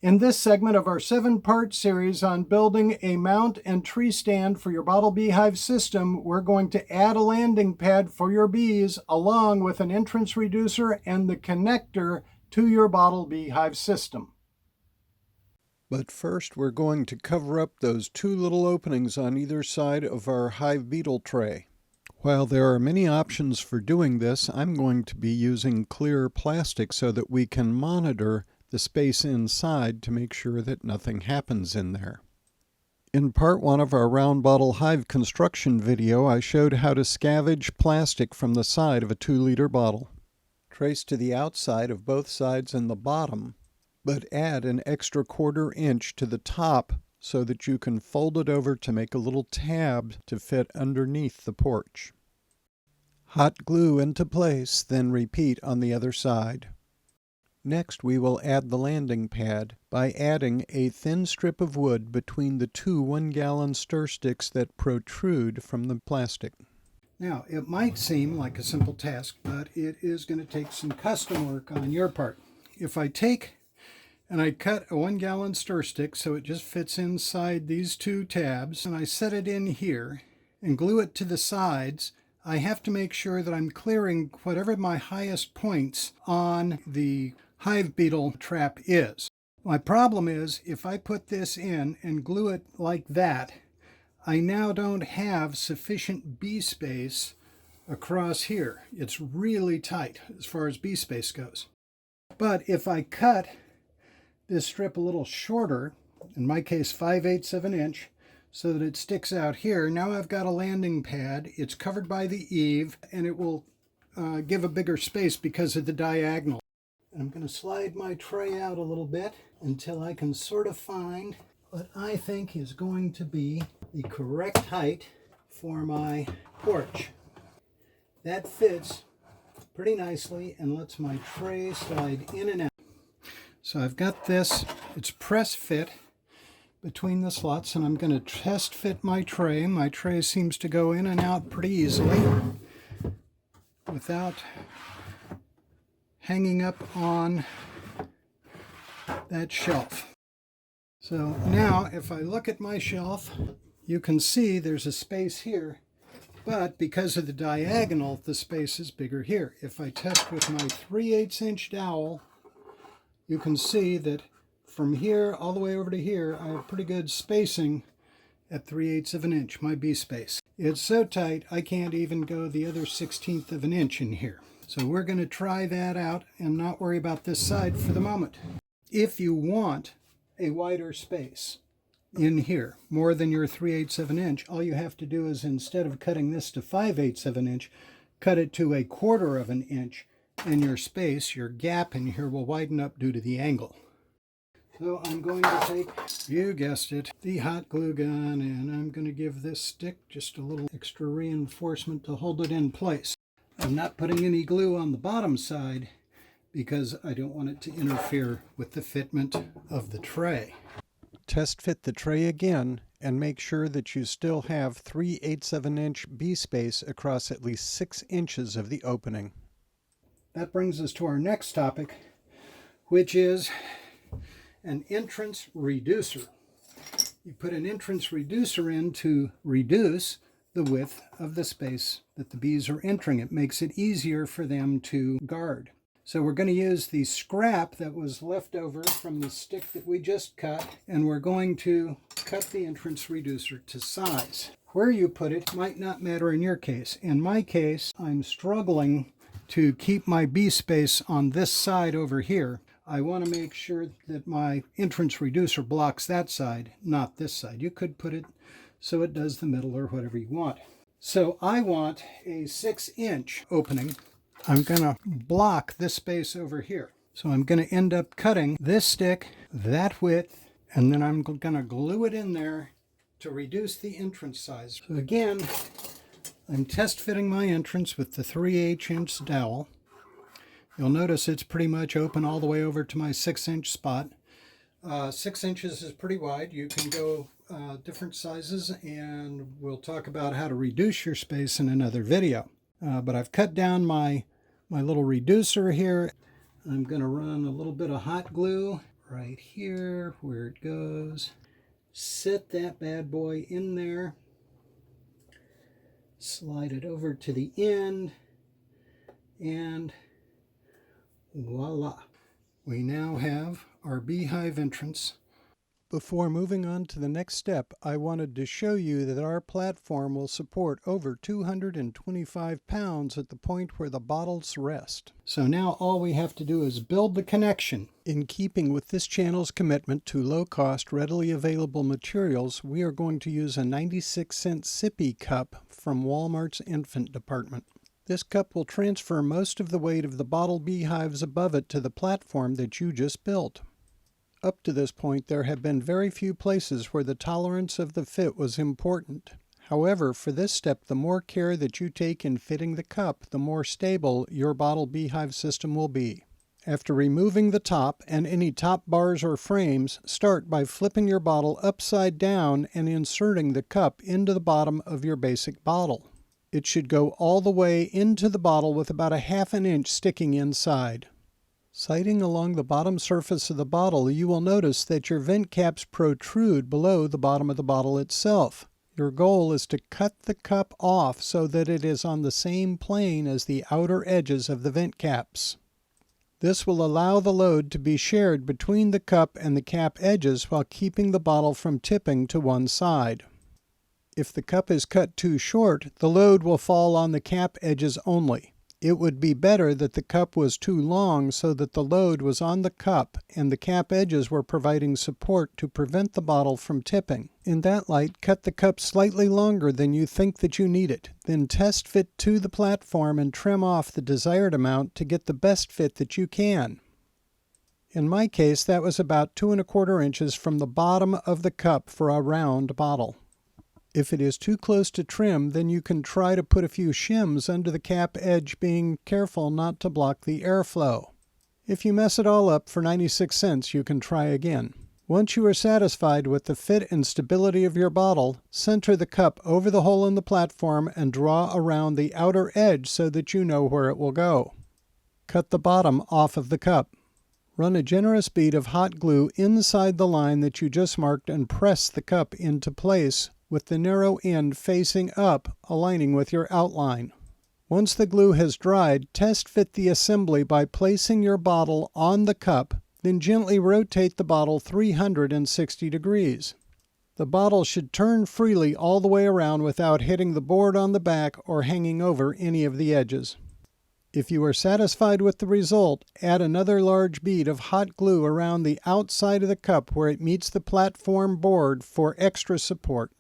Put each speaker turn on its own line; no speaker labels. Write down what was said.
In this segment of our 7-part series on building a mount and tree stand for your bottle beehive system, we're going to add a landing pad for your bees along with an entrance reducer and the connector to your bottle beehive system. But first we're going to cover up those 2 little openings on either side of our hive beetle tray. While there are many options for doing this, I'm going to be using clear plastic so that we can monitor the space inside to make sure that nothing happens in there. In part 1 of our round bottle hive construction video, I showed how to scavenge plastic from the side of a 2-liter bottle. Trace to the outside of both sides and the bottom, but add an extra 1/4 inch to the top so that you can fold it over to make a little tab to fit underneath the porch. Hot glue into place, then repeat on the other side. Next, we will add the landing pad by adding a thin strip of wood between the 2 1-gallon stir sticks that protrude from the plastic. Now, it might seem like a simple task, but it is going to take some custom work on your part. If I take and I cut a 1-gallon stir stick so it just fits inside these 2 tabs, and I set it in here and glue it to the sides, I have to make sure that I'm clearing whatever my highest points on the hive beetle trap is. My problem is if I put this in and glue it like that, I now don't have sufficient bee space across here. It's really tight as far as bee space goes. But if I cut this strip a little shorter, in my case 5/8 of an inch, so that it sticks out here, now I've got a landing pad. It's covered by the eave and it will give a bigger space because of the diagonal. I'm going to slide my tray out a little bit until I can sort of find what I think is going to be the correct height for my porch. That fits pretty nicely and lets my tray slide in and out. So I've got this, it's press fit between the slots, and I'm going to test fit my tray. My tray seems to go in and out pretty easily without hanging up on that shelf. So now if I look at my shelf, you can see there's a space here, but because of the diagonal, the space is bigger here. If I test with my 3/8 inch dowel, you can see that from here all the way over to here, I have pretty good spacing at 3/8 of an inch, my bee space. It's so tight, I can't even go the other 1/16 of an inch in here. So we're going to try that out and not worry about this side for the moment. If you want a wider space in here, more than your 3/8 of an inch, all you have to do is, instead of cutting this to 5/8 of an inch, cut it to 1/4 of an inch, and your space, your gap in here, will widen up due to the angle. So I'm going to take, you guessed it, the hot glue gun, and I'm going to give this stick just a little extra reinforcement to hold it in place. I'm not putting any glue on the bottom side because I don't want it to interfere with the fitment of the tray. Test fit the tray again and make sure that you still have 3/8 of an inch bee space across at least 6 inches of the opening. That brings us to our next topic, which is an entrance reducer. You put an entrance reducer in to reduce the width of the space that the bees are entering. It makes it easier for them to guard. So we're going to use the scrap that was left over from the stick that we just cut, and we're going to cut the entrance reducer to size. Where you put it might not matter in your case. In my case, I'm struggling to keep my bee space on this side over here. I want to make sure that my entrance reducer blocks that side, not this side. You could put it so it does the middle or whatever you want. So I want a 6-inch opening. I'm going to block this space over here. So I'm going to end up cutting this stick that width, and then I'm going to glue it in there to reduce the entrance size. So again, I'm test fitting my entrance with the 3/8 inch dowel. You'll notice it's pretty much open all the way over to my 6-inch spot. 6 inches is pretty wide. You can go different sizes, and we'll talk about how to reduce your space in another video. But I've cut down my little reducer here. I'm going to run a little bit of hot glue right here where it goes. Set that bad boy in there. Slide it over to the end, and voila. We now have our beehive entrance. Before moving on to the next step, I wanted to show you that our platform will support over 225 pounds at the point where the bottles rest. So now all we have to do is build the connection. In keeping with this channel's commitment to low-cost, readily available materials, we are going to use a 96-cent sippy cup from Walmart's infant department. This cup will transfer most of the weight of the bottle beehives above it to the platform that you just built. Up to this point, there have been very few places where the tolerance of the fit was important. However, for this step, the more care that you take in fitting the cup, the more stable your bottle beehive system will be. After removing the top and any top bars or frames, start by flipping your bottle upside down and inserting the cup into the bottom of your basic bottle. It should go all the way into the bottle with about a ½ inch sticking inside. Sighting along the bottom surface of the bottle, you will notice that your vent caps protrude below the bottom of the bottle itself. Your goal is to cut the cup off so that it is on the same plane as the outer edges of the vent caps. This will allow the load to be shared between the cup and the cap edges while keeping the bottle from tipping to one side. If the cup is cut too short, the load will fall on the cap edges only. It would be better that the cup was too long so that the load was on the cup and the cap edges were providing support to prevent the bottle from tipping. In that light, cut the cup slightly longer than you think that you need it. Then test fit to the platform and trim off the desired amount to get the best fit that you can. In my case, that was about 2¼ inches from the bottom of the cup for a round bottle. If it is too close to trim, then you can try to put a few shims under the cap edge, being careful not to block the airflow. If you mess it all up for 96 cents, you can try again. Once you are satisfied with the fit and stability of your bottle, center the cup over the hole in the platform and draw around the outer edge so that you know where it will go. Cut the bottom off of the cup. Run a generous bead of hot glue inside the line that you just marked and press the cup into place with the narrow end facing up, aligning with your outline. Once the glue has dried, test fit the assembly by placing your bottle on the cup, then gently rotate the bottle 360 degrees. The bottle should turn freely all the way around without hitting the board on the back or hanging over any of the edges. If you are satisfied with the result, add another large bead of hot glue around the outside of the cup where it meets the platform board for extra support.